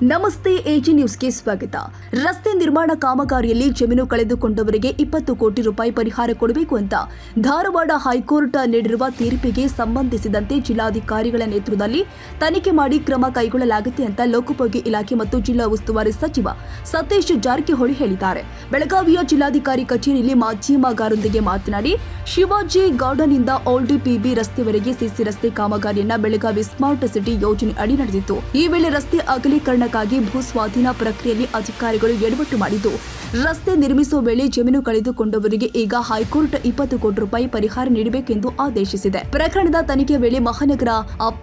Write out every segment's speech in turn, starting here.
ನಮಸ್ತೆ ಎಜಿ ನ್ಯೂಸ್ಗೆ ಸ್ವಾಗತ. ರಸ್ತೆ ನಿರ್ಮಾಣ ಕಾಮಗಾರಿಯಲ್ಲಿ ಜಮೀನು ಕಳೆದುಕೊಂಡವರಿಗೆ 20 ಕೋಟಿ ರೂಪಾಯಿ ಪರಿಹಾರ ಕೊಡಬೇಕು ಅಂತ ಧಾರವಾಡ ಹೈಕೋರ್ಟ್ ನೀಡಿರುವ ತೀರ್ಪಿಗೆ ಸಂಬಂಧಿಸಿದಂತೆ ಜಿಲ್ಲಾಧಿಕಾರಿಗಳ ನೇತೃತ್ವದಲ್ಲಿ ತನಿಖೆ ಮಾಡಿ ಕ್ರಮ ಕೈಗೊಳ್ಳಲಾಗುತ್ತೆ ಅಂತ ಲೋಕೋಪಯೋಗಿ ಇಲಾಖೆ ಮತ್ತು ಜಿಲ್ಲಾ ಉಸ್ತುವಾರಿ ಸಚಿವ ಸತೀಶ್ ಜಾರಕಿಹೊಳಿ ಹೇಳಿದ್ದಾರೆ. ಬೆಳಗಾವಿಯ ಜಿಲ್ಲಾಧಿಕಾರಿ ಕಚೇರಿಯಲ್ಲಿ ಮಾಧ್ಯಮಗಾರರೊಂದಿಗೆ ಮಾತನಾಡಿ, ಶಿವಾಜಿ ಗಾರ್ಡನ್ ಇಂದ ಓಲ್ಡ್ ಪಿಬಿ ರಸ್ತೆವರೆಗೆ ಸಿಸಿ ರಸ್ತೆ ಕಾಮಗಾರಿಯನ್ನ ಬೆಳಗಾವಿ ಸ್ಮಾರ್ಟ್ ಸಿಟಿ ಯೋಜನೆ ಅಡಿ ನಡೆದಿತ್ತು. ಈ ವೇಳೆ ರಸ್ತೆ ಅಗಲೀಕರಣಕ್ಕಾಗಿ ಭೂ ಸ್ವಾಧೀನ ಪ್ರಕ್ರಿಯೆಯಲ್ಲಿ ಅಧಿಕಾರಿಗಳು ಎಡವಟ್ಟು ಮಾಡಿದ್ದು, ರಸ್ತೆ ನಿರ್ಮಿಸುವ ವೇಳೆ ಜಮೀನು ಕಳೆದುಕೊಂಡವರಿಗೆ ಈಗ ಹೈಕೋರ್ಟ್ 20 ಕೋಟಿ ರೂಪಾಯಿ ಪರಿಹಾರ ನೀಡಬೇಕೆಂದು ಆದೇಶಿಸಿದೆ. ಪ್ರಕರಣದ ತನಿಖೆ ವೇಳೆ ಮಹಾನಗರ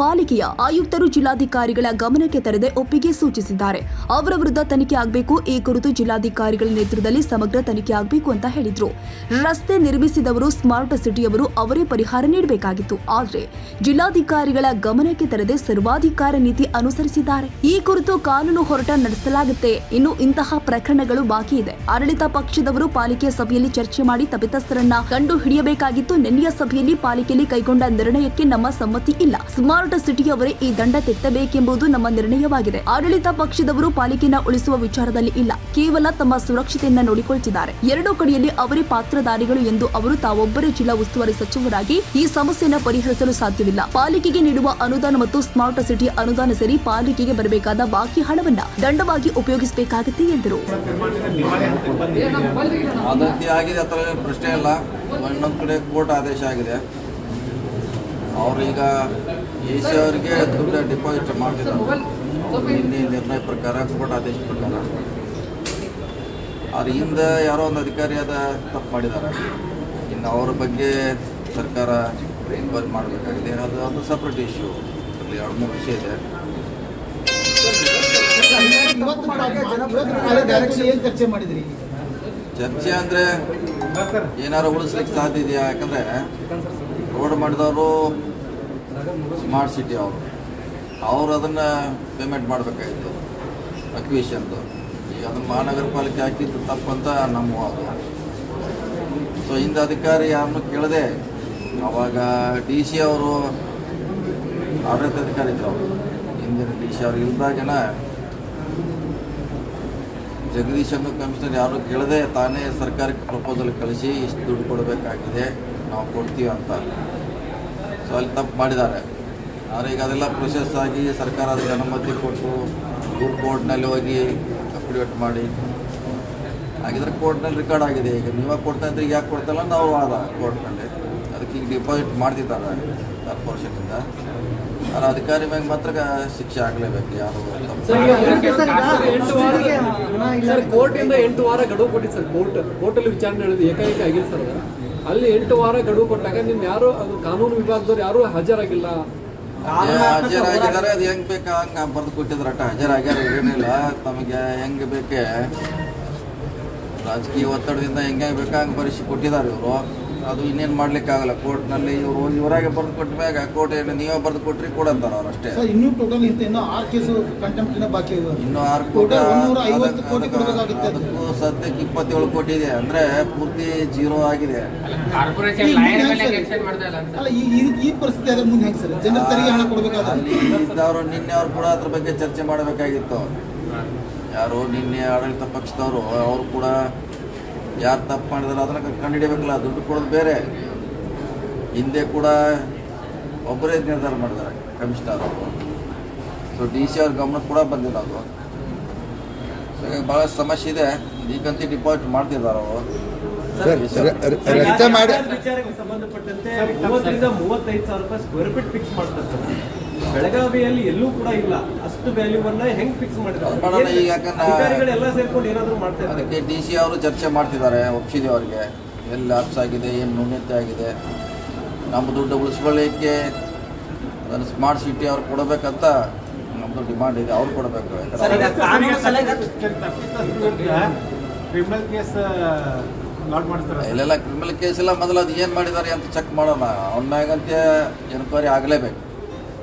ಪಾಲಿಕೆಯ ಆಯುಕ್ತರು ಜಿಲ್ಲಾಧಿಕಾರಿಗಳ ಗಮನಕ್ಕೆ ತರದೆ ಒಪ್ಪಿಗೆ ಸೂಚಿಸಿದ್ದಾರೆ. ಅವರ ವಿರುದ್ಧ ತನಿಖೆ ಆಗಬೇಕು. ಈ ಕುರಿತು ಜಿಲ್ಲಾಧಿಕಾರಿಗಳ ನೇತೃತ್ವದಲ್ಲಿ ಸಮಗ್ರ ತನಿಖೆ ಆಗಬೇಕು ಅಂತ ಹೇಳಿದ್ರು. ರಸ್ತೆ ನಿರ್ಮಿಸಿದವರು ಸ್ಮಾರ್ಟ್ ಸಿಟಿಯವರು ಅವರೇ ಪರಿಹಾರ ನೀಡಬೇಕಾಗಿತ್ತು. ಆದರೆ ಜಿಲ್ಲಾಧಿಕಾರಿಗಳ ಗಮನಕ್ಕೆ ತರದೆ ಸರ್ವಾಧಿಕಾರ ನೀತಿ ಅನುಸರಿಸಿದ್ದಾರೆ. ಈ ಕುರಿತು ಕಾನೂನು ಹೋರಾಟ ನಡೆಸಲಾಗುತ್ತೆ. ಇನ್ನು ಇಂತಹ ಪ್ರಕರಣಗಳು ಬಾಕಿ ಇದೆ. ಆಡಳಿತ ಪಕ್ಷದವರು ಪಾಲಿಕೆ ಸಭೆಯಲ್ಲಿ ಚರ್ಚೆ ಮಾಡಿ ತಪ್ಪಿತಸ್ಥರನ್ನ ಕಂಡು ಹಿಡಿಯಬೇಕಾಗಿತ್ತು. ನಿನ್ನೆಯ ಸಭೆಯಲ್ಲಿ ಪಾಲಿಕೆಯಲ್ಲಿ ಕೈಗೊಂಡ ನಿರ್ಣಯಕ್ಕೆ ನಮ್ಮ ಸಮ್ಮತಿ ಇಲ್ಲ. ಸ್ಮಾರ್ಟ್ ಸಿಟಿಯವರೇ ಈ ದಂಡ ತೆತ್ತಬೇಕೆಂಬುದು ನಮ್ಮ ನಿರ್ಣಯವಾಗಿದೆ. ಆಡಳಿತ ಪಕ್ಷದವರು ಪಾಲಿಕೆಯನ್ನು ಉಳಿಸುವ ವಿಚಾರದಲ್ಲಿ ಇಲ್ಲ, ಕೇವಲ ತಮ್ಮ ಸುರಕ್ಷತೆಯನ್ನ ನೋಡಿಕೊಳ್ಳುತ್ತಿದ್ದಾರೆ. ಎರಡೂ ಕಡೆಯಲ್ಲಿ ಅವರೇ ಪಾತ್ರಧಾರಿಗಳು ಎಂದು ಅವರು ತಾವೊಬ್ಬರೇ ಜಿಲ್ಲಾ ಉಸ್ತುವಾರಿ ಸಚಿವರಾಗಿ ಈ ಸಮಸ್ಯೆಯನ್ನು ಪರಿಹರಿಸಲು ಸಾಧ್ಯವಿಲ್ಲ. ಪಾಲಿಕೆಗೆ ನೀಡುವ ಅನುದಾನ ಮತ್ತು ಸ್ಮಾರ್ಟ್ ಸಿಟಿ ಅನುದಾನ ಸೇರಿ ಪಾಲಿಕೆಗೆ ಬರಬೇಕಾದ ಬಾಕಿ ಹಣವನ್ನ ದಂಡವಾಗಿ ಉಪಯೋಗಿಸಬೇಕಾಗುತ್ತೆ ಎಂದರು. ಆಗಿದೆ, ಅದರ ಪ್ರಶ್ನೆ ಇಲ್ಲ. ಇನ್ನೊಂದು ಕಡೆ ಕೋರ್ಟ್ ಆದೇಶ ಆಗಿದೆ. ಅವ್ರೀಗ ಎಸಿ ಅವರಿಗೆ ದುಡ್ಡು ಡಿಪಾಸಿಟ್ ಮಾಡ್ತಿದ್ದಾರೆ. ನಿನ್ನೆ ನಿರ್ಣಯ ಪ್ರಕಾರ ಕೋರ್ಟ್ ಆದೇಶ ಪ್ರಕಾರ ಅದ್ರ ಹಿಂದೆ ಯಾರೋ ಒಂದು ಅಧಿಕಾರಿಯಾದ ತಪ್ಪು ಮಾಡಿದ್ದಾರೆ. ಇನ್ನು ಅವರ ಬಗ್ಗೆ ಸರ್ಕಾರ ಎನ್ಕ್ವೈರಿ ಮಾಡಬೇಕಾಗಿದೆ. ಅದು ಸಪ್ರೇಟ್ ಇಶ್ಯೂ. ಅಲ್ಲಿ 2-3 ವಿಷಯ ಇದೆ. ಚರ್ಚೆ ಅಂದರೆ ಏನಾರು ಉಳಿಸ್ಲಿಕ್ಕೆ ಸಾಧ್ಯ ಇದೆಯಾ? ಯಾಕಂದರೆ ರೋಡ್ ಮಾಡಿದವರು ಸ್ಮಾರ್ಟ್ ಸಿಟಿ ಅವರು ಅದನ್ನು ಪೇಮೆಂಟ್ ಮಾಡಬೇಕಾಗಿತ್ತು ಅಕ್ವಿಷನ್ದು. ಈಗ ಅದನ್ನು ಮಹಾನಗರ ಪಾಲಿಕೆ ಹಾಕಿದ್ದು ತಪ್ಪಂತ ನಮ್ಮ ವಾದ. ಸೊ ಹಿಂದೆ ಅಧಿಕಾರಿ ಯಾರನ್ನು ಕೇಳದೆ ಅವಾಗ DC ಅವರು ಆಡಳಿತಾಧಿಕಾರಿ ಇದ್ರು. ಅವರು ಹಿಂದಿನ DC ಅವ್ರು ಇಲ್ದಾಗನ ಜಗದೀಶ್ ಅನ್ನೋ ಕಮಿಷನರ್ ಯಾರು ಕೇಳದೆ ತಾನೇ ಸರ್ಕಾರಕ್ಕೆ ಪ್ರಪೋಸಲ್ ಕಳಿಸಿ ಇಷ್ಟು ದುಡ್ಡು ಕೊಡಬೇಕಾಗಿದೆ, ನಾವು ಕೊಡ್ತೀವಿ ಅಂತ. ಸೊ ಅಲ್ಲಿ ತಪ್ಪು ಮಾಡಿದ್ದಾರೆ. ಆದರೆ ಈಗ ಅದೆಲ್ಲ ಪ್ರೊಸೆಸ್ ಆಗಿ ಸರ್ಕಾರ ಅದಕ್ಕೆ ಅನುಮತಿ ಕೊಟ್ಟು ಕೋರ್ಟ್ನಲ್ಲಿ ಹೋಗಿ ಅಫಿಡವಿಟ್ ಮಾಡಿ ಹಾಗಿದ್ರೆ ಕೋರ್ಟ್ನಲ್ಲಿ ರೆಕಾರ್ಡ್ ಆಗಿದೆ. ಈಗ ನೀವಾಗ ಕೊಡ್ತಾ ಇದ್ರೆ ಈಗ ಯಾಕೆ ಕೊಡ್ತಲ್ಲ ನಾವು ವಾದ ಕೋರ್ಟ್ನಲ್ಲಿ. ಅದಕ್ಕೆ ಈಗ ಡಿಪಾಸಿಟ್ ಮಾಡ್ತಿದ್ದಾರೆ ಕಾರ್ಪೊರೇಷನಿಂದ. ಆದರೆ ಅಧಿಕಾರಿ ಮ್ಯಾಗ ಮಾತ್ರ ಶಿಕ್ಷೆ ಆಗಲೇಬೇಕು. ಯಾರು ಕೋರ್ಟಿಂದ 8 ವಾರ ಗಡುವು ಕೊಟ್ಟಿದ್ದು ಸರ್. ಕೋರ್ಟಲ್ಲಿ ವಿಚಾರಣೆ ನಡೆದು ಏಕಾಏಕ ಆಗಿಲ್ಲ ಸರ್. ಅಲ್ಲಿ 8 ವಾರ ಗಡುವು ಕೊಟ್ಟಾಗ ನಿಮ್ಗೆ ಯಾರು ಅದು ಕಾನೂನು ವಿಭಾಗದವ್ರು ಯಾರು ಹಾಜರಾಗಿಲ್ಲ. ಹಾಜರಾಗಿದ್ದಾರೆ. ಅದು ಹೆಂಗೆ ಬೇಕಾ ಹಂಗೆ ಬರೆದು ಕೊಟ್ಟಿದ್ರಟ. ಹಾಜರಾಗ್ಯಾರ ಏನಿಲ್ಲ. ತಮಗೆ ಹೆಂಗೆ ಬೇಕೆ ರಾಜಕೀಯ ಒತ್ತಡದಿಂದ ಹೆಂಗೆ ಬೇಕಾ ಹಂಗೆ ಬರೆಸಿ ಕೊಟ್ಟಿದ್ದಾರೆ ಇವರು. ಅದು ಇನ್ನೇನು ಮಾಡ್ಲಿಕ್ಕಾಗಲ್ಲ. ಕೋರ್ಟ್ನಲ್ಲಿ ಇವರಾಗೆ ಬರೆದು ಕೊಟ್ಟ ಮ್ಯಾಗ ಕೋರ್ಟ್ ಏನು ನೀವೇ ಬರೆದು ಕೊಟ್ರಿ ಕೊಡಂತಾರ ಅವ್ರು ಅಷ್ಟೇ. ಇನ್ನೂ ಟೋಟಲ್ ಇನ್ನು 6 ಕೇಸು ಕಂಟೆಂಪ್ಟ್ ಬಾಕಿ ಇದೆ. ಇನ್ನೂ 6 ಕೋಟಿ. ಅದಕ್ಕೂ ಸದ್ಯಕ್ಕೆ 27 ಕೋಟಿ ಇದೆ. ಅಂದ್ರೆ ಪೂರ್ತಿ ಜೀರೋ ಆಗಿದೆ. ಅಲ್ಲ ಈ ಪರಿಸ್ಥಿತಿ ಅದ್ರ ಮುಂದೆ ಹೆಂಗೆ ಸರ್? ಜನರ ತೆರಿಗೆ ಹಣ ಕೊಡಬೇಕಾದ್ರೆ ಅಲ್ಲಿ ಇದ್ದವರು ನಿನ್ನೆ ಅವ್ರು ಕೂಡ ಅದ್ರ ಬಗ್ಗೆ ಚರ್ಚೆ ಮಾಡಬೇಕಾಗಿತ್ತು. ಯಾರು ನಿನ್ನೆ ಆಡಳಿತ ಪಕ್ಷದವರು ಅವರು ಕೂಡ ಯಾರು ತಪ್ಪು ಮಾಡಿದಾರೆ ಅದನ್ನು ಕಂಡುಹಿಡಿಯಬೇಕಲ್ಲ. ದುಡ್ಡು ಕೊಡೋದು ಬೇರೆ. ಹಿಂದೆ ಕೂಡ ಒಬ್ಬರೇ ನಿರ್ಧಾರ ಮಾಡಿದ್ದಾರೆ ಕಮಿಷನರ್ ಅವರು. ಸೊ DC ಅವ್ರ ಗಮನಕ್ಕೆ ಕೂಡ ಬಂದಿಲ್ಲ ಅದು. ಸೊ ಈಗ ಭಾಳ ಸಮಸ್ಯೆ ಇದೆ. ಈಗಂತೂ ಡಿಪಾಸಿಟ್ ಮಾಡ್ತಿದ್ದಾರೆ ಅವರು. ಸಂಬಂಧಪಟ್ಟಂತೆ 30-35 ಸಾವಿರ ರೂಪಾಯಿ ಸ್ಕ್ವೇರ್ ಫೀಟ್ ಫಿಕ್ಸ್ ಮಾಡ್ತಾರೆ. ಬೆಳಗಾವಿಯಲ್ಲಿ ಎಲ್ಲೂ ಕೂಡ ಇಲ್ಲ. ಅಷ್ಟು ವ್ಯಾಲ್ಯೂವನ್ನ ಹೆಂಗ್ ಫಿಕ್ಸ್ ಮಾಡಿದ್ದಾರೆ? ಈಗ ಅಧಿಕಾರಿಗಳೆಲ್ಲ ಸೇರ್ಕೊಂಡು ಏನಾದರೂ ಮಾಡ್ತಾರೆ. ಅದಕ್ಕೆ DC ಅವರು ಚರ್ಚೆ ಮಾಡ್ತಿದ್ದಾರೆ. ಒಪ್ಪಿಸಿದೆ ಅವ್ರಿಗೆ ಎಲ್ಲಿ ಲಾಪ್ಸ್ ಆಗಿದೆ, ಏನು ನ್ಯೂನ್ಯತೆ ಆಗಿದೆ. ನಮ್ಮ ದುಡ್ಡು ಉಳಿಸ್ಕೊಳ್ಳಿಕ್ಕೆ ಅದನ್ನು ಸ್ಮಾರ್ಟ್ ಸಿಟಿ ಅವ್ರು ಕೊಡಬೇಕಂತ ನಮ್ಮದು ಡಿಮಾಂಡ್ ಇದೆ. ಅವ್ರು ಕೊಡಬೇಕು. ಇಲ್ಲೆಲ್ಲ ಕ್ರಿಮಿನಲ್ ಕೇಸ್ ಇಲ್ಲ. ಮೊದಲು ಅದು ಏನು ಮಾಡಿದ್ದಾರೆ ಅಂತ ಚೆಕ್ ಮಾಡೋಣ. ಅವನ ಮ್ಯಾಗಂತೆ ಎನ್ಕ್ವೈರಿ ಆಗಲೇಬೇಕು.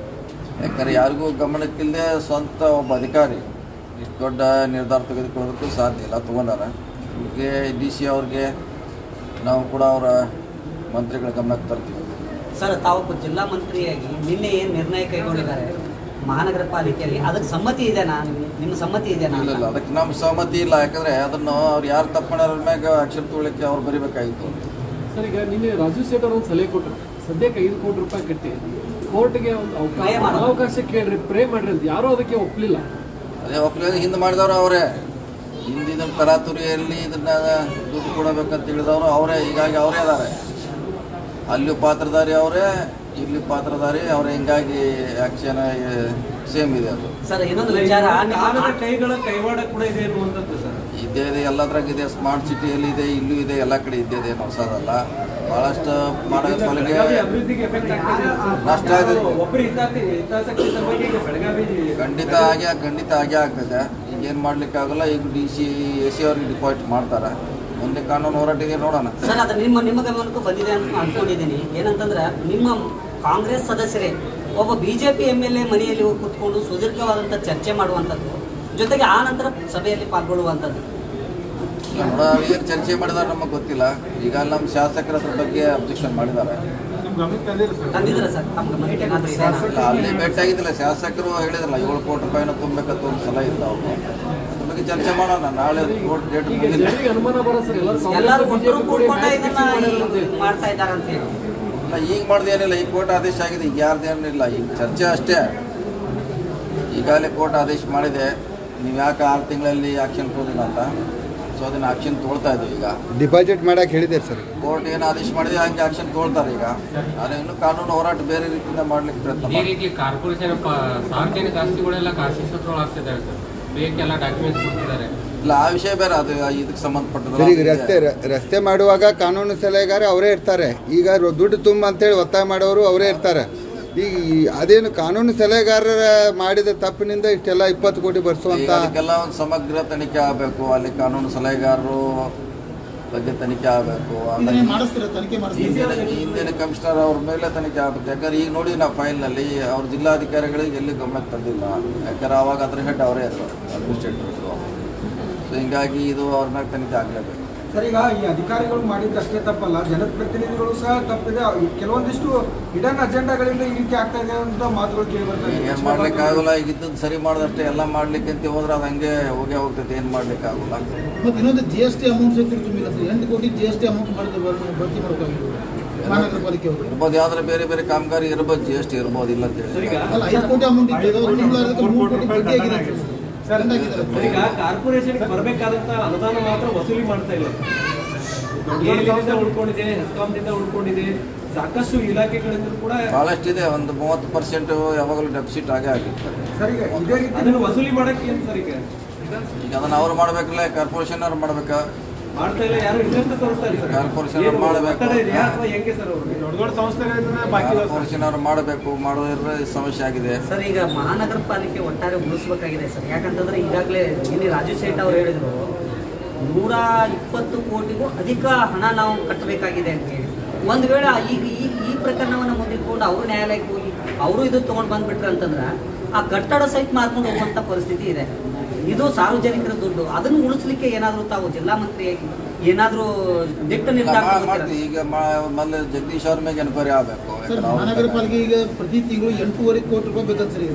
ಯಾಕಂದರೆ ಯಾರಿಗೂ ಗಮನಕ್ಕಿಲ್ಲದೆ ಸ್ವಂತ ಒಬ್ಬ ಅಧಿಕಾರಿ ಇಷ್ಟು ದೊಡ್ಡ ನಿರ್ಧಾರ ತೆಗೆದುಕೊಳ್ಳೋದಕ್ಕೂ ಸಾಧ್ಯ ಇಲ್ಲ. ತೊಗೊಂಡಾರ. ಹೀಗೆ DC ಅವ್ರಿಗೆ ನಾವು ಕೂಡ ಅವರ ಮಂತ್ರಿಗಳ ಗಮನಕ್ಕೆ ತರ್ತೀವಿ. ಸರ್, ತಾವು ಜಿಲ್ಲಾ ಮಂತ್ರಿಯಾಗಿ ನಿನ್ನೆ ಏನು ನಿರ್ಣಯ ಕೈಗೊಂಡಿದ್ದಾರೆ ಮಹಾನಗರ ಪಾಲಿಕೆಯಲ್ಲಿ ಅದಕ್ಕೆ ಸಮ್ಮತಿ ಇದೆನಾ? ನಿಮ್ಮ ಸಮ್ಮತಿ ಇದೆನಾ? ಇಲ್ಲ, ಅದಕ್ಕೆ ನಮ್ಮ ಸಹಮತಿ ಇಲ್ಲ. ಯಾಕಂದರೆ ಅದನ್ನು ಅವ್ರು ಯಾರು ತಪ್ಪು ಮಾಡೋರ ಮ್ಯಾಗ ಆಕ್ಷನ್ ತೊಗೊಳಿಕ್ಕೆ ಅವ್ರು ಬರೀಬೇಕಾಗಿತ್ತು. ಸರ್, ಈಗ ನಿನ್ನೆ ರಾಜು ಸೇಠ್ ಅವರು ಒಂದು ಸಲಹೆ ಕೊಟ್ಟರು, ಸದ್ಯಕ್ಕೆ 5 ಕೋಟಿ ರೂಪಾಯಿ ಕಟ್ಟಿ ಕೋರ್ಟ್ಗೆ ಒಂದು ಅವಕಾಶ ಕೇಳ್ರಿ, ಪ್ರೇ ಮಾಡ್ರಿ ಅಂತ. ಯಾರೂ ಅದಕ್ಕೆ ಒಪ್ಪಲಿಲ್ಲ. ಅದೇ ಒಪ್ಪಲಿಲ್ಲ. ಹಿಂದೆ ಮಾಡಿದವರು ಅವರೇ. ಹಿಂದಿನ ತರಾತುರಿಯಲ್ಲಿ ಇದನ್ನ ದುಡ್ಡು ಕೊಡಬೇಕಂತ ಹೇಳಿದವರು ಅವರೇ. ಹೀಗಾಗಿ ಅವರೇ ಅದಾರೆ. ಅಲ್ಲಿ ಪಾತ್ರಧಾರಿ ಅವರೇ, ಇಲ್ಲಿ ಪಾತ್ರಧಾರಿ ಅವರೇ. ಹಿಂಗಾಗಿ ಆಕ್ಷನ್ ಸೇಮ್ ಇದೆ. ಅದು ಸರ್, ಇನ್ನೊಂದು ವಿಚಾರ, ಕೈಗಳ ಕೈವಾಡ ಕೂಡ ಇದೆ ಅನ್ನುವಂಥದ್ದು ಸರ್. ಇದ್ದೇ ಇದೆ, ಎಲ್ಲದ್ರಾಗ ಇದೆ. ಸ್ಮಾರ್ಟ್ ಸಿಟಿಯಲ್ಲಿ ಇದೆ, ಇಲ್ಲೂ ಇದೆ, ಎಲ್ಲ ಕಡೆ ಇದ್ದೇ ಇದೆ. ಹೊಸದಲ್ಲ. ಭಾಳಷ್ಟು ಮಾಡೋದಕ್ಕೆ ಅಭಿವೃದ್ಧಿಗೆ ಎಫೆಕ್ಟ್ ಆಗ್ತದೆ, ನಷ್ಟ ಆಗಿದೆ. ಒಬ್ಬರು ಖಂಡಿತ ಆಗೇ ಆಗ್ತದೆ. ಈಗ ಏನು ಮಾಡ್ಲಿಕ್ಕೆ ಆಗಲ್ಲ. ಈಗ DC AC ಅವ್ರಿಗೆ ಡಿಪಾಸಿಟ್ ಮಾಡ್ತಾರೆ. ಮುಂದೆ ಕಾನೂನು ಹೋರಾಟ ಇದೆ, ನೋಡೋಣ. ಸರ್, ಅದು ನಿಮ್ಮ ಗಮನಕ್ಕೂ ಬಂದಿದೆ ಅಂತ ಅನ್ಕೊಂಡಿದ್ದೀನಿ. ಏನಂತಂದ್ರೆ, ನಿಮ್ಮ ಕಾಂಗ್ರೆಸ್ ಸದಸ್ಯರೇ ಒಬ್ಬ BJP MLA ಮನೆಯಲ್ಲಿ ಹೋಗಿ ಕೂತ್ಕೊಂಡು ಸುದೀರ್ಘವಾದಂಥ ಚರ್ಚೆ ಮಾಡುವಂಥದ್ದು, ಜೊತೆಗೆ ಆ ನಂತರ ಸಭೆಯಲ್ಲಿ ಪಾಲ್ಗೊಳ್ಳುವಂಥದ್ದು. ನೋಡ, ಏನು ಚರ್ಚೆ ಮಾಡಿದಾರೆ ನಮಗೆ ಗೊತ್ತಿಲ್ಲ. ಈಗ ನಮ್ಮ ಶಾಸಕರ ಅದ್ರ ಬಗ್ಗೆ ಅಬ್ಜೆಕ್ಷನ್ ಮಾಡಿದ್ದಾರೆ. ತಂದಿದ್ರೆ ಸರ್ ತಮ್ಮ ಗಮನಕ್ಕೆ ಏನಾದರೂ ಇದೆಯಾ? ಇಲ್ಲ, ಅಲ್ಲಿ ಭೇಟಿಯಾಗಿದ್ದಿಲ್ಲ. ಶಾಸಕರು ಹೇಳಿದ್ರಲ್ಲ 7 ಕೋಟಿ ರೂಪಾಯಿನ ತುಂಬಬೇಕಂತ ಒಂದು ಸಲ ಇತ್ತು. ಅವರು ಅದ್ರ ಬಗ್ಗೆ ಚರ್ಚೆ ಮಾಡೋಣ. ನಾಳೆ ಕೋರ್ಟ್ ಡೇಟ್ ಮುಗಿದಿಲ್ಲ. ಅನುಮಾನ ಬರೋ ಸರ್, ಎಲ್ಲರೂ ಕೂತ್ಕೊಂಡ ಇದನ್ನ ಮಾಡ್ತಾ ಇದ್ದಾರೆ ಅಂತ ಹೇಳಿ. ಇಲ್ಲ, ಈಗ ಮಾಡ್ದೇನಿಲ್ಲ. ಈಗ ಕೋರ್ಟ್ ಆದೇಶ ಆಗಿದೆ. ಈಗ ಯಾರ್ದೇನಿಲ್ಲ. ಈಗ ಚರ್ಚೆ ಅಷ್ಟೇ. ಈಗಾಗಲೇ ಕೋರ್ಟ್ ಆದೇಶ ಮಾಡಿದೆ. ನೀವು ಯಾಕೆ 6 ತಿಂಗಳಲ್ಲಿ ಆಕ್ಷನ್ ತೋದಿಲ್ಲ ಅಂತ. ಸೊ ಅದನ್ನ ಆಕ್ಷನ್ ತೊಗೊಳ್ತಾ ಇದ್ದೀವಿ. ಈಗ ಡಿಪಾಸಿಟ್ ಮಾಡಕ್ಕೆ ಹೇಳಿದೆ ಸರ್. ಕೋರ್ಟ್ ಏನು ಆದೇಶ ಮಾಡಿದೆ ಹಂಗೆ ಆಕ್ಷನ್ ತೊಗೊಳ್ತಾರೆ. ಈಗ ಆದರೆ ಇನ್ನು ಕಾನೂನು ಹೋರಾಟ ಬೇರೆ ರೀತಿಯಿಂದ ಮಾಡ್ಲಿಕ್ಕೆ ಪ್ರಯತ್ನ ಈ ರೀತಿ ಕಾರ್ಪೊರೇಷನ್ ಸಾರ್ವಜನಿಕ ಆಸ್ತಿಗಳೆಲ್ಲ ಕಾರ್ಶಿಸ್ಟ್ರೋಲ್ ಆಗ್ತಿದ್ದಾರೆ ಸರ್. ಬೇಕೆಲ್ಲ ಡಾಕ್ಯುಮೆಂಟ್ಸ್ ಕೊಡ್ತಿದ್ದಾರೆ. ಇಲ್ಲ, ಆ ವಿಷಯ ಬೇರೆ. ಅದು ಇದಕ್ಕೆ ಸಂಬಂಧಪಟ್ಟದ್ದು. ಈಗ ರಸ್ತೆ ಮಾಡುವಾಗ ಕಾನೂನು ಸಲಹೆಗಾರ ಅವರೇ ಇರ್ತಾರೆ. ಈಗ ದುಡ್ಡು ತುಂಬ ಅಂತೇಳಿ ಒತ್ತಾಯ ಮಾಡೋರು ಅವರೇ ಇರ್ತಾರೆ. ಈಗ ಅದೇನು ಕಾನೂನು ಸಲಹೆಗಾರರ ಮಾಡಿದ ತಪ್ಪಿನಿಂದ ಇಷ್ಟೆಲ್ಲ 20 ಕೋಟಿ ಬರ್ಸುವಂತ. ಅದಕ್ಕೆಲ್ಲ ಒಂದು ಸಮಗ್ರ ತನಿಖೆ ಆಗಬೇಕು. ಅಲ್ಲಿ ಕಾನೂನು ಸಲಹೆಗಾರರು ಬಗ್ಗೆ ತನಿಖೆ ಆಗಬೇಕು. ಮಾಡಿಸ್ತೀರಾ? ತನಿಖೆ ಮಾಡಿಸ್ತೀರಾ? ಹಿಂದಿನ ಕಮಿಷನರ್ ಅವ್ರ ಮೇಲೆ ತನಿಖೆ ಆಗಬೇಕು. ಯಾಕಂದ್ರೆ ಈಗ ನೋಡಿ ನಾವು ಫೈಲ್ನಲ್ಲಿ ಅವ್ರ ಜಿಲ್ಲಾಧಿಕಾರಿಗಳಿಗೆ ಎಲ್ಲಿ ಗಮನಕ್ಕೆ ತಂದಿಲ್ಲ. ಯಾಕಂದ್ರೆ ಅವಾಗ ಅದ್ರ ಹೆಡ್ ಅವರೇ ಇದ್ರು, ಅಡ್ಮಿನಿಸ್ಟ್ರೇಟರ್ಸ್. ಸೊ ಹಿಂಗಾಗಿ ಇದು ಅವ್ರ ಮೇಲೆ ತನಿಖೆ ಆಗಲೇಬೇಕು. ಸರ್, ಈಗ ಈ ಅಧಿಕಾರಿಗಳು ಮಾಡಿದ್ದಷ್ಟೇ ತಪ್ಪಲ್ಲ, ಜನಪ್ರತಿನಿಧಿಗಳು ಸಹ ತಪ್ಪಿದೆ. ಕೆಲವೊಂದಿಷ್ಟು ಹಿಡನ್ ಅಜೆಂಡಾಗಳಿಂದ ಈ ರೀತಿ ಆಗ್ತಾ ಇದೆ ಅಂತ ಮಾತುಗಳು ಕೇಳಿ ಬರ್ತಾರೆ. ಏನು ಮಾಡ್ಲಿಕ್ಕೆ ಆಗೋಲ್ಲ. ಈಗ ಇದ್ದದ್ದು ಸರಿ ಮಾಡಿದಷ್ಟೇ ಎಲ್ಲ ಮಾಡ್ಲಿಕ್ಕೆ ಅಂತ ಹೋದ್ರೆ ಅದು ಹಂಗೆ ಹೋಗ್ತೈತೆ. ಏನು ಮಾಡ್ಲಿಕ್ಕೆ ಆಗೋಲ್ಲ. ಮತ್ತೆ ಇನ್ನೊಂದು GST ಅಮೌಂಟ್ ಸಹ ತುಂಬಿಲ್ಲ ಸರ್. 8 ಕೋಟಿ GST ಅಮೌಂಟ್ ಭರ್ತಿ ಮಾಡಬೇಕಾಗಿತ್ತು ಮಹಾನಗರ ಪಾಲಿಕೆ ಅವರು. ಇರ್ಬೋದು, ಯಾವ್ದಾರ ಬೇರೆ ಬೇರೆ ಕಾಮಗಾರಿ ಇರ್ಬೋದು. GST ಇರ್ಬೋದು, ಇಲ್ಲ ಅಂತ ಹೇಳಿ. ಅಲ್ಲ, 5 ಕೋಟಿ ಅಮೌಂಟ್ ಇತ್ತು. 3 ಕೋಟಿ ಬಡ್ಡಿ ಆಗಿದೆ ಸರ್. ಈಗ ಕಾರ್ಪೊರೇಷನ್ಗೆ ಬರಬೇಕಾದಂತ ಅನುದಾನ ಮಾತ್ರ ವಸೂಲಿ ಮಾಡ್ತಾ ಇಲ್ಲ. ಏಲಿನಿಂದ ಉಳ್ಕೊಂಡಿದೆ, ಹೆಸ್ಕಾಂದಿಂದ ಉಳ್ಕೊಂಡಿದೆ, ಸಾಕಷ್ಟು ಇಲಾಖೆಗಳಿಂದ ಕೂಡ ಬಹಳಷ್ಟಿದೆ. ಒಂದು 30% ಯಾವಾಗಲೂ ಡೆಫಿಸಿಟ್ ಆಗೇ ಆಗಿರ್ತಾರೆ. ಸರ್, ಈಗ ಇದೇ ರೀತಿ ಅದನ್ನು ವಸೂಲಿ ಮಾಡಕ್ಕೆ ಏನು ಸರ್? ಈಗ ಅದನ್ನ ಅವ್ರು ಮಾಡ್ಬೇಕಲ್ಲ, ಕಾರ್ಪೊರೇಷನ್ ಅವ್ರು ಮಾಡ್ಬೇಕಾ? ಮಾಡ್ತಾ ಇಲ್ಲ. ಯಾರು ಇಂಟ್ರೆಸ್ಟ್ ತೋರಿಸ್ತಾ ಇಲ್ಲ. ಕಾರ್ಪೊರೇಷನ್ ಅವ್ರು ಮಾಡಬೇಕು. ಅಥವಾ ಹೆಂಗೆ ಸರ್? ಅವರು ದೊಡ್ಡ ದೊಡ್ಡ ಸಂಸ್ಥೆಗಳಿಂದ ಬಾಕಿ ಕಾರ್ಪೊರೇಷನ್ ಅವ್ರು ಮಾಡಬೇಕು. ಮಾಡೋದ್ರ ಸಮಸ್ಯೆ ಆಗಿದೆ. ಸರ್, ಈಗ ಮಹಾನಗರ ಪಾಲಿಕೆ ಒಟ್ಟಾರೆ ಉಳಿಸ್ಬೇಕಾಗಿದೆ ಸರ್. ಯಾಕಂತಂದ್ರೆ ಈಗಾಗಲೇ ಇಲ್ಲಿ ರಾಜು ಸೇಠ್ ಅವರು ಹೇಳಿದ್ರು 120 ಕೋಟಿಗೂ ಅಧಿಕ ಹಣ ನಾವು ಕಟ್ಟಬೇಕಾಗಿದೆ ಅಂತ ಹೇಳಿ. ಒಂದು ವೇಳೆ ಈಗ ಈ ಪ್ರಕರಣವನ್ನು ಮುಂದಿಟ್ಕೊಂಡು ಅವರು ನ್ಯಾಯಾಲಯಕ್ಕೆ ಹೋಗಿ ಅವರು ಇದು ತೊಗೊಂಡು ಬಂದ್ಬಿಟ್ರೆ ಅಂತಂದ್ರೆ ಆ ಕಟ್ಟಡ ಸಹಿತ ಮಾರ್ಕೊಂಡು ಹೋಗುವಂಥ ಪರಿಸ್ಥಿತಿ ಇದೆ. ಇದು ಸಾರ್ವಜನಿಕರ ದುಡ್ಡು. ಅದನ್ನು ಉಳಿಸ್ಲಿಕ್ಕೆ ಏನಾದರೂ ತಾವು ಜಿಲ್ಲಾ ಮಂತ್ರಿಯಾಗಿ ಏನಾದರೂ ದಿಟ್ಟ ನಿರ್ಧಾರ ಮಾಡ್ತೀವಿ. ಈಗ ಮೊದಲು ಜಗದೀಶ್ ಅವ್ರ ಮೇಲೆ ಎನ್ಕ್ವೈರಿ ಆಗಬೇಕು. ಸರ್, ಮಹಾನಗರ ಪಾಲಿಕೆ ಈಗ ಪ್ರತಿ ತಿಂಗಳು 8.5 ಕೋಟಿ ರೂಪಾಯಿ ಬೇಕಂತ ಸರ್.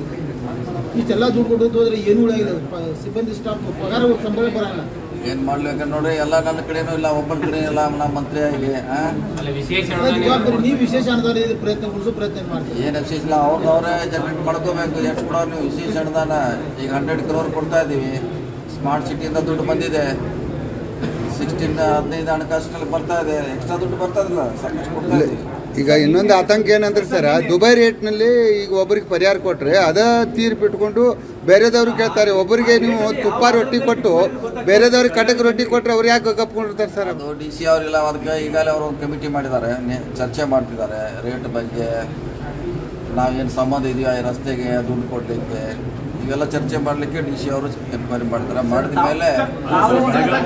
ಇಷ್ಟೆಲ್ಲ ದುಡ್ಡು ಕೊಡೋದು ಹೋದ್ರೆ ಏನು ಉಳಿಯಾಗಿಲ್ಲ. ಸಿಬ್ಬಂದಿ ಸ್ಟಾಫ್ ಪಗಾರ ಸಂಬಳ ಬರಲ್ಲ. ಏನು ಮಾಡ್ಲಿಕ್ಕೆ ನೋಡ್ರಿ, ಎಲ್ಲ ನನ್ನ ಕಡೆನೂ ಇಲ್ಲ, ಒಬ್ಬನ ಕಡೆ ಇಲ್ಲ. ನಮ್ಮ ಮಂತ್ರಿ ಆಗಿ ಜವಾಬ್ದಾರಿ ನೀವು ವಿಶೇಷ ಅನುದಾನ ಪ್ರಯತ್ನ ಉಳಿಸೋ ಪ್ರಯತ್ನ ಮಾಡ್ತೀವಿ. ಏನು ವಿಶೇಷ ಇಲ್ಲ. ಅವರೇ ಜನರೇಟ್ ಮಾಡ್ಕೋಬೇಕು. ಎಷ್ಟು ಕೊಡೋರು ನೀವು ವಿಶೇಷ ಅನುದಾನ? ಈಗ 100 crore ಕೊಡ್ತಾ ಇದ್ದೀವಿ. ಸ್ಮಾರ್ಟ್ ಸಿಟಿಯಿಂದ ದುಡ್ಡು ಬಂದಿದೆ. 15 ಹಣಕಾಸಿನಲ್ಲಿ ಬರ್ತಾ ಇದೆ. ಎಕ್ಸ್ಟ್ರಾ ದುಡ್ಡು ಬರ್ತಾ ಇಲ್ಲ, ಸಾಕಷ್ಟು ಕೊಡ್ತಾ ಇದ್ದೀವಿ. ಈಗ ಇನ್ನೊಂದು ಆತಂಕ ಏನಂದ್ರೆ ಸರ್, ದುಬೈ ರೇಟ್ನಲ್ಲಿ ಈಗ ಒಬ್ಬರಿಗೆ ಪರಿಹಾರ ಕೊಟ್ಟರೆ ಅದ ತೀರ್ಪು ಇಟ್ಕೊಂಡು ಬೇರೆದವ್ರು ಕೇಳ್ತಾರೆ. ಒಬ್ಬರಿಗೆ ನೀವು ತುಪ್ಪ ರೊಟ್ಟಿ ಕೊಟ್ಟು ಬೇರೆದವ್ರಿಗೆ ಕಟಕ್ ರೊಟ್ಟಿ ಕೊಟ್ಟರೆ ಅವ್ರು ಯಾಕೆ ಕಪ್ಕೊಂಡಿರ್ತಾರೆ ಸರ್? ಅದು DC ಅವರಿಲ್ಲ. ಅದಕ್ಕೆ ಈಗಾಗಲೇ ಅವರು ಒಂದು ಕಮಿಟಿ ಮಾಡಿದ್ದಾರೆ, ಚರ್ಚೆ ಮಾಡ್ತಿದ್ದಾರೆ ರೇಟ್ ಬಗ್ಗೆ. ನಾವೇನು ಸಂಬಂಧ ಇದೆಯಾ ಈ ರಸ್ತೆಗೆ ದುಡ್ಡು ಕೊಡಲಿಕ್ಕೆ, ಇವೆಲ್ಲ ಚರ್ಚೆ ಮಾಡಲಿಕ್ಕೆ DC ಅವರು ಎನ್ಕ್ವೈರಿ ಮಾಡಿದ್ದಾರೆ. ಮಾಡಿದ ಮೇಲೆ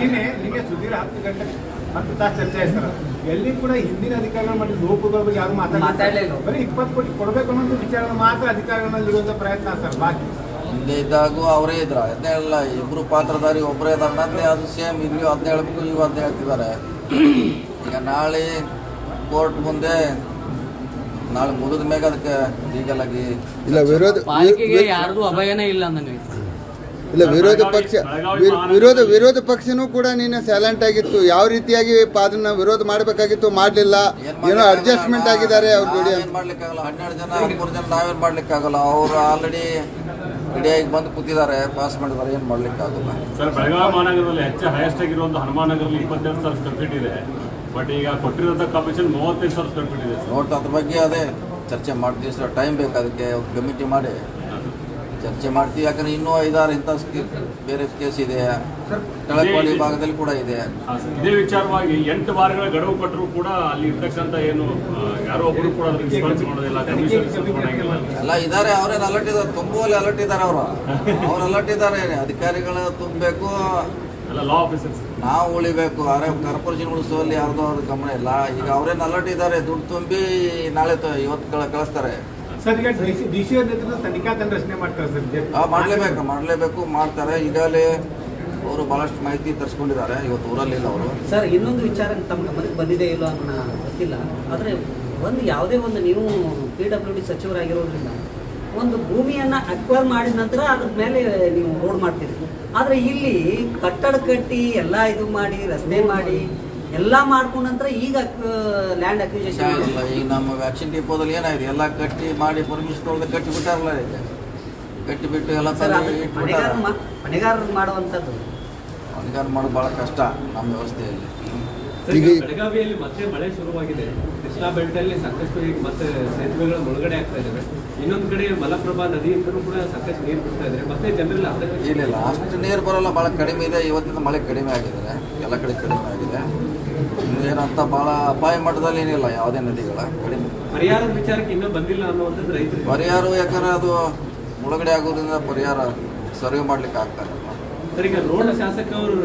ನಿನ್ನೆ ಸುದೀರ್ 10 ಗಂಟೆ 10 ತಾಸು ಚರ್ಚೆ ಆಯ್ತು. ಎಲ್ಲಿ ಕೂಡ ಹಿಂದಿನ ಅಧಿಕಾರಿಗಳು ಮಾಡಿದ ಲೋಪಗಳ ಬಗ್ಗೆ ಯಾರು ಮಾತಾಡಲಿಲ್ಲ. ಬರೀ 20 ಕೋಟಿ ಕೊಡಬೇಕು ಅನ್ನೋ ವಿಚಾರ ಮಾತ್ರ ಅಧಿಕಾರಿಗಳಲ್ಲಿರುವಂಥ ಪ್ರಯತ್ನ ಸರ್. ಬಾಕಿ ಹಿಂದೆ ಇದ್ದಾಗೂ ಅವರೇ ಇದ್ರ. ಅದನ್ನೇ ಇಲ್ಲ, ಇಬ್ಬರು ಪಾತ್ರಧಾರಿ ಒಬ್ಬರೇ ಇದ್ದಾರೆ. ನಂದೇ ಅದು ಸೇಮ್. ಇಲ್ಲಿಯೂ ಅದನ್ನ ಹೇಳ್ಬೇಕು, ಇವು ಅದನ್ನ ಹೇಳ್ತಿದ್ದಾರೆ. ಈಗ ನಾಳೆ ಕೋರ್ಟ್ ಮುಂದೆ ನಾಳೆ ಮುಗಿದ ಮ್ಯಾಗ ಅದಕ್ಕೆ ಲೀಗಲ್ ಆಗಿ ಇಲ್ಲ ಪಾಲಿಕೆಗೆ ಯಾರ್ದು ಅಭಯನೇ ಇಲ್ಲ ಅಂದಂಗೆ ಇಲ್ಲ ವಿರೋಧ ಪಕ್ಷನೂ ಕೂಡ ನೀನು ಸೈಲೆಂಟ್ ಆಗಿತ್ತು. ಯಾವ ರೀತಿಯಾಗಿ ಅದನ್ನ ವಿರೋಧ ಮಾಡಬೇಕಾಗಿತ್ತು, ಮಾಡಲಿಲ್ಲ. ಏನೋ ಅಡ್ಜಸ್ಟ್ಮೆಂಟ್ ಆಗಿದ್ದಾರೆ ಅವ್ರ ಜೋಡಿ. ಏನ್ ಮಾಡ್ಲಿಕ್ಕಾಗಲ್ಲ, 12 ಜನ 13 ಜನ ನಾವೇನ್ ಮಾಡ್ಲಿಕ್ಕಾಗಲ್ಲ. ಅವರು ಆಲ್ರೆಡಿ ರೆಡಿಯಾಗಿ ಬಂದು ಕೂತಿದ್ದಾರೆ, ಪಾಸ್ ಮಾಡಿದ್ದಾರೆ, ಏನ್ ಮಾಡ್ಲಿಕ್ಕಾಗಲ್ಲ. ಸರ್, ಬೆಳಗಾವಿ ಮಹಾನಗರದಲ್ಲಿ ಹೈಯೆಸ್ಟ್ ಆಗಿರೋ ಒಂದು ಹನುಮಾನ್ ನಗರಲ್ಲಿ 22,000 ಸ್ಕ್ವೇರ್ ಫೀಟ್ ಇದೆ. ಬಟ್ ಈಗ ಕೊಟ್ಟಿರೋಂಥ ಕಮಿಷನ್ 35,000 ಸ್ಕ್ವೇರ್ ಫೀಟ್ ಇದೆ. ನೋಡ್ತಾ ಅದ್ರ ಬಗ್ಗೆ ಅದೇ ಚರ್ಚೆ ಮಾಡ್ತೀವಿ ಸರ್. ಟೈಮ್ ಬೇಕು ಅದಕ್ಕೆ. ಕಮಿಟಿ ಮಾಡಿ ಚರ್ಚೆ ಮಾಡ್ತೀವಿ. ಯಾಕಂದ್ರೆ ಇನ್ನೂ 5-6 ಇಂಥ ಬೇರೆ ಕೇಸ್ ಇದೆ, ತಳಕವಾಡಿ ಭಾಗದಲ್ಲಿ ಕೂಡ ಇದೆ. ಇದೇ ವಿಚಾರವಾಗಿ 8 ವಾರಗಳ ಗಡುವು ಕೊಟ್ಟರು ಕೂಡ ಅಲ್ಲಿ ಇರ್ತಕ್ಕಂಥ ಏನು ಯಾರೋ ಒಬ್ಬರು ಕೂಡ ರೆಸ್ಪಾನ್ಸ್ ಮಾಡೋದಿಲ್ಲ, ಎಲ್ಲ ಇದ್ದಾರೆ. ಅವ್ರೇನು ಅಲರ್ಟ್ ಇದ್ದಾರೆ, ತುಂಬುವಲ್ಲಿ ಅಲರ್ಟ್ ಇದ್ದಾರೆ. ಅವ್ರು ಅಲರ್ಟ್ ಇದ್ದಾರೆ. ಅಧಿಕಾರಿಗಳು ತುಂಬಬೇಕು, ಲಾ ಆಫೀಸರ್ಸ್ ನಾವು ಉಳಿಬೇಕು. ಕಾರ್ಪೊರೇಷನ್ ಉಳಿಸುವಲ್ಲಿ ಯಾರ್ದೋ ಅವ್ರ ಗಮನ ಇಲ್ಲ. ಈಗ ಅವ್ರೇನು ಅಲರ್ಟ್ ಇದ್ದಾರೆ, ದುಡ್ಡು ತುಂಬಿ ನಾಳೆ ಇವತ್ತು ಕಳಿಸ್ತಾರೆ. ಸರ್, ಈಗ ಡಿಸಿ ನೇತೃತ್ವದ ತನಿಖಾ ತಂಡ ರಚನೆ ಮಾಡ್ತಾರೆ ಸರ್. ಮಾಡಲೇಬೇಕು, ಮಾಡ್ತಾರೆ. ಈಗಾಗಲೇ ಅವರು ಬಹಳಷ್ಟು ಮಾಹಿತಿ ತರಿಸ್ಕೊಂಡಿದ್ದಾರೆ. ಇವತ್ತು ಊರಲ್ಲಿಲ್ಲ ಅವರು. ಸರ್, ಇನ್ನೊಂದು ವಿಚಾರ ತಮ್ಮ ಗಮನಕ್ಕೆ ಬಂದಿದೆ ಇಲ್ಲ ಅನ್ನೋ ಗೊತ್ತಿಲ್ಲ. ಆದರೆ ಯಾವುದೇ ಒಂದು ನೀವು PWD ಸಚಿವರಾಗಿರೋದ್ರಿಂದ ಒಂದು ಭೂಮಿಯನ್ನು ಅಕ್ವೈರ್ ಮಾಡಿದ ನಂತರ ಅದ್ರ ಮೇಲೆ ನೀವು ರೋಡ್ ಮಾಡ್ತೀರಿ. ಆದರೆ ಇಲ್ಲಿ ಕಟ್ಟಡ ಕಟ್ಟಿ ಎಲ್ಲ ಇದು ಮಾಡಿ ರಸ್ತೆ ಮಾಡಿ ಎಲ್ಲ ಮಾಡ್ಕೊಂಡ ನಂತರ ಈಗ ಲ್ಯಾಂಡ್ ಅಕ್ವಿಸಿಷನ್ ಇಲ್ಲ. ಈಗ ನಮ್ಮ ವ್ಯಾಕ್ಸಿನ್ ಡಿಪೋದಲ್ಲಿ ಏನಾಗಿದೆ, ಎಲ್ಲ ಕಟ್ಟಿ ಮಾಡಿ ಪರ್ಮಿಷನ್ ತೊಗೊಳ್ದೆ ಕಟ್ಟಿಬಿಟ್ಟಾರಲ್ಲ. ಈಗ ಕಟ್ಟಿಬಿಟ್ಟು ಎಲ್ಲ ಹೊಣೆಗಾರರು ಮಾಡುವಂಥದ್ದು ಹೊಣೆಗಾರ ಮಾಡೋದು ಭಾಳ ಕಷ್ಟ ನಮ್ಮ ವ್ಯವಸ್ಥೆಯಲ್ಲಿ. ಬೆಳಗಾವಿಯಲ್ಲಿ ಮತ್ತೆ ಮಳೆ ಶುರುವಾಗಿದೆ. ಕೃಷ್ಣಾ ಬೆಲ್ಟಲ್ಲಿ ಸಾಕಷ್ಟು ಈಗ ಮತ್ತೆ ಸೇತುವೆಗಳ ಮುಳುಗಡೆ ಆಗ್ತಾ ಇದ್ದಾವೆ. ಇನ್ನೊಂದು ಕಡೆ ಮಲಪ್ರಭಾ ನದಿಯಿಂದಲೂ ಕೂಡ ಸಾಕಷ್ಟು ನೀರು ಬಿಡ್ತಾ ಇದ್ದಾರೆ. ಮತ್ತೆ ಜನರೆಲ್ಲ ಇಲ್ಲ, ಅಷ್ಟು ನೀರು ಬರೋಲ್ಲ, ಭಾಳ ಕಡಿಮೆ ಇದೆ. ಇವತ್ತಿಂದ ಮಳೆ ಕಡಿಮೆ ಆಗಿದೆ, ಎಲ್ಲ ಕಡೆ ಕಡಿಮೆ ಆಗಿದೆ. ಏನಂತ ಭಾಳ ಅಪಾಯ ಮಟ್ಟದಲ್ಲಿ ಏನಿಲ್ಲ ಯಾವುದೇ ನದಿಗಳ ಕಡಿಮೆ. ಪರಿಹಾರದ ವಿಚಾರಕ್ಕೆ ಇನ್ನೂ ಬಂದಿಲ್ಲ ಅನ್ನುವಂಥದ್ದು ರೈತರು. ಪರಿಹಾರ ಯಾಕಂದ್ರೆ ಅದು ಮುಳುಗಡೆ ಆಗೋದ್ರಿಂದ ಪರಿಹಾರ ಸರ್ವೆ ಮಾಡ್ಲಿಕ್ಕೆ ಆಗ್ತಾರೆ. ಸರ್, ಈಗ ರೋಡ್ ಶಾಸಕರು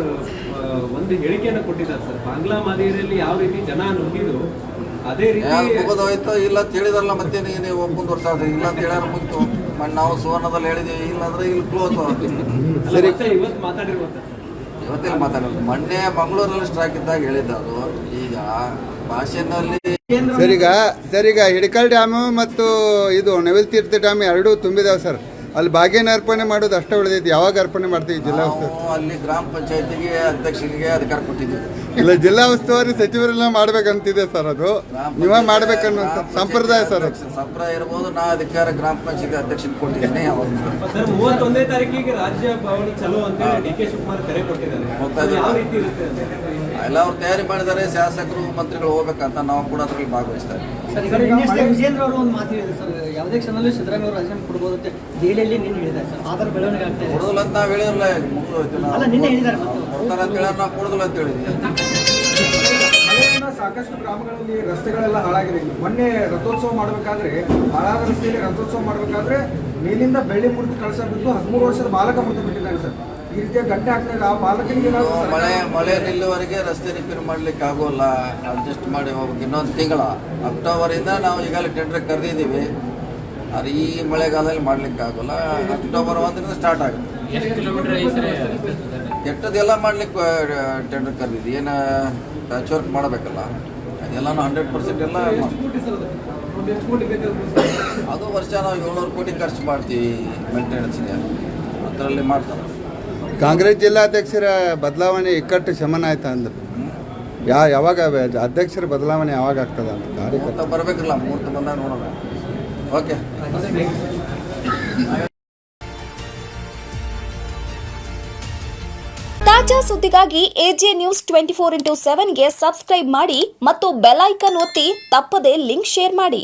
ಒಂದು ಹೇಳಿಕೆಯನ್ನು ಕೊಟ್ಟಿದ್ದಾರೆ ಸರ್. ಬಾಂಗ್ಲಾ ಮಾದರಿಯಲ್ಲಿ ಯಾವ ರೀತಿ ಜನ ನುಗ್ಗಿದ್ರು ಅದೇ ರೀತಿ ಮುಗಿದೋಯ್ತು. ಇಲ್ಲ ಅಂತ ಹೇಳಿದಾರಲ್ಲ, ಮತ್ತೆ ನೀವು ಮುಂದುವರ್ಸಾದ್ರೆ ಇಲ್ಲ ಅಂತ ಹೇಳ್ಯಾರ ಮುಗಿತು. ನಾವು ಸುವರ್ಣದಲ್ಲಿ ಹೇಳಿದ್ವಿ, ಇಲ್ಲ ಅಂದ್ರೆ ಇಲ್ಲಿ ಕ್ಲೋಸ್. ಇವತ್ತು ಮಾತಾಡಿರುವಂತ ಇವತ್ತಿಲ್ಲ ಮಾತಾಡೋದು. ಮೊನ್ನೆ ಮಂಗಳೂರಲ್ಲಿ ಸ್ಟ್ರೈಕ್ ಇದ್ದಾಗ ಹೇಳಿದ್ದ ಅದು. ಈಗ ಭಾಷೆನಲ್ಲಿ ಸರ್ ಈಗ ಹಿಡಕಲ್ ಡ್ಯಾಮು ಮತ್ತು ಇದು ನವಿಲ್ ತೀರ್ಥ ಡ್ಯಾಮ್ ಎರಡೂ ತುಂಬಿದಾವೆ ಸರ್. ಅಲ್ಲಿ ಬಾಗಿನ ಅರ್ಪಣೆ ಮಾಡೋದು ಅಷ್ಟೇ ಉಳಿದೈತಿ. ಯಾವಾಗ ಅರ್ಪಣೆ ಮಾಡ್ತೀವಿ? ಜಿಲ್ಲಾ ಉಸ್ತುವಾರಿ ಅಲ್ಲಿ ಗ್ರಾಮ ಪಂಚಾಯತಿಗೆ ಅಧ್ಯಕ್ಷರಿಗೆ ಅಧಿಕಾರ ಕೊಟ್ಟಿದ್ದೀವಿ. ಇಲ್ಲ, ಜಿಲ್ಲಾ ಉಸ್ತುವಾರಿ ಸಚಿವರೆಲ್ಲ ಮಾಡ್ಬೇಕಂತಿದೆ ಸರ್. ಅದು ನೀವೇ ಮಾಡ್ಬೇಕನ್ನುವಂಥ ಸಂಪ್ರದಾಯ ಸರ್. ಅದು ಸಂಪ್ರದಾಯ ಇರ್ಬೋದು. ನಾ ಅಧಿಕಾರ ಗ್ರಾಮ ಪಂಚಾಯತಿ ಅಧ್ಯಕ್ಷರಿಗೆ ಕೊಟ್ಟಿದ್ದೀನಿ. ಸರ್, 31ನೇ ತಾರೀಕಿಗೆ ರಾಜ್ಯ ಭವನ ಚಲೋ ಅಂತ DK ಶಿವಕುಮಾರ್ ಕರೆ ಕೊಟ್ಟಿದ್ದಾರೆ. ಯಾವ ರೀತಿ ಇರುತ್ತೆ ಎಲ್ಲ ಅವ್ರು ತಯಾರಿ ಮಾಡಿದ್ದಾರೆ. ಶಾಸಕರು ಮಂತ್ರಿಗಳು ಹೋಗ್ಬೇಕಂತ ನಾವು ಕೂಡ ಅದರಲ್ಲಿ ಭಾಗವಹಿಸ್ತಾರೆ. ವಿಜೇಂದ್ರ ಅವರು ಒಂದು ಮಾತು ಹೇಳಿದ್ರು ಸರ್, ಯಾವುದೇ ಕ್ಷಣದಲ್ಲೂ ಸಿದ್ದರಾಮಯ್ಯ ಅವರು ರಾಜೀನಾಮೆ ಕೊಡ್ಬೋದು ಅಂತ ದೆಹಲಿಯಲ್ಲಿ ನಿನ್ನೆ ಹೇಳಿದ್ದಾರೆ ಸರ್. ಆಧಾರ ಬೆಳವಣಿಗೆ ಆಗ್ತಾ ಇದೆ. ಕೊಡೋದಿಲ್ಲ ಅಂತ ನಾವು ಹೇಳಿರಲ್ಲ. ನಿನ್ನೆ ಹೇಳಿದ್ದಾರೆ ಕೊಡ್ತಾರೆ ಅಂತ ಹೇಳಿ ನಾವು ಕೊಡೋದಿಲ್ಲ ಅಂತ ಹೇಳಿದ್ವಿ. ಸಾಕಷ್ಟು ಗ್ರಾಮಗಳಲ್ಲಿ ರಸ್ತೆಗಳೆಲ್ಲ ಹಾಳಾಗಿದೆ. ಮೊನ್ನೆ ರಥೋತ್ಸವ ಮಾಡಬೇಕಾದ್ರೆ ಹಾಳಾದ ರಸ್ತೆಯಲ್ಲಿ ರಥೋತ್ಸವ ಮಾಡಬೇಕಾದ್ರೆ ಮೇಲಿಂದ ಬೆಳ್ಳಿ ಮೂರ್ತಿ ಕಳಸ ಬಿದ್ದು 13 ವರ್ಷದ ಬಾಲಕ ಮೃತ ಬಿಟ್ಟಿದ್ದಾನೆ ಸರ್. ಈ ರೀತಿಯ ಗಂಟೆ ಹಾಕ್ತಾರೆ. ಆ ಬಾಲಕನಿಗೆ ಮಳೆ ನಿಲ್ಲುವರೆಗೆ ರಸ್ತೆ ರಿಪೇರ್ ಮಾಡ್ಲಿಕ್ಕೆ ಆಗೋಲ್ಲ. ಅಡ್ಜಸ್ಟ್ ಮಾಡಿ ಹೋಗ್ಬೇಕು. ಇನ್ನೊಂದು ತಿಂಗಳ ಅಕ್ಟೋಬರಿಂದ ನಾವು ಈಗಾಗಲೇ ಟೆಂಡರ್ ಕರೆದಿದ್ದೀವಿ. ಆದರೆ ಈ ಮಳೆಗಾಲದಲ್ಲಿ ಮಾಡ್ಲಿಕ್ಕೆ ಆಗೋಲ್ಲ. ಅಕ್ಟೋಬರ್ 1ರಿಂದ ಸ್ಟಾರ್ಟ್ ಆಗುತ್ತೆ. ಕೆಟ್ಟದೆಲ್ಲ ಮಾಡ್ಲಿಕ್ಕೆ ಟೆಂಡರ್ ಕರೆದಿದ್ವಿ. ಏನು ಪ್ಯಾಚ್ ವರ್ಕ್ ಮಾಡಬೇಕಲ್ಲ, ಅದೆಲ್ಲನೂ 100% ಎಲ್ಲ. ಅದು ವರ್ಷ ನಾವು 700 ಕೋಟಿ ಖರ್ಚು ಮಾಡ್ತೀವಿ ಮೇಂಟೆನೆನ್ಸ್ಗೆ. ಅದರಲ್ಲಿ ಮಾಡ್ತಾರೆ. ಕಾಂಗ್ರೆಸ್ ಜಿಲ್ಲಾಧ್ಯಕ್ಷರ ಬದಲಾವಣೆ ಇಕ್ಕಟ್ಟು ಶಮನ ಆಯ್ತಾ ಅಂದ್ರೆ ಯಾವಾಗ ಅಧ್ಯಕ್ಷರ ಬದಲಾವಣೆ ಯಾವಾಗ ಆಗ್ತದ ಅಂತ ಕಾರ್ಯಕರ್ತ ಬರಬೇಕಲ್ಲ. ಮುಹೂರ್ತ ಬಂದಾಗ ನೋಡೋಣ. ಓಕೆ. ತಾಜಾ ಸುದ್ದಿಗಾಗಿ AJ News 24/7ಗೆ ಸಬ್ಸ್ಕ್ರೈಬ್ ಮಾಡಿ ಮತ್ತು ಬೆಲ್ ಐಕಾನ್ ಒತ್ತಿ ತಪ್ಪದೇ ಲಿಂಕ್ ಶೇರ್ ಮಾಡಿ.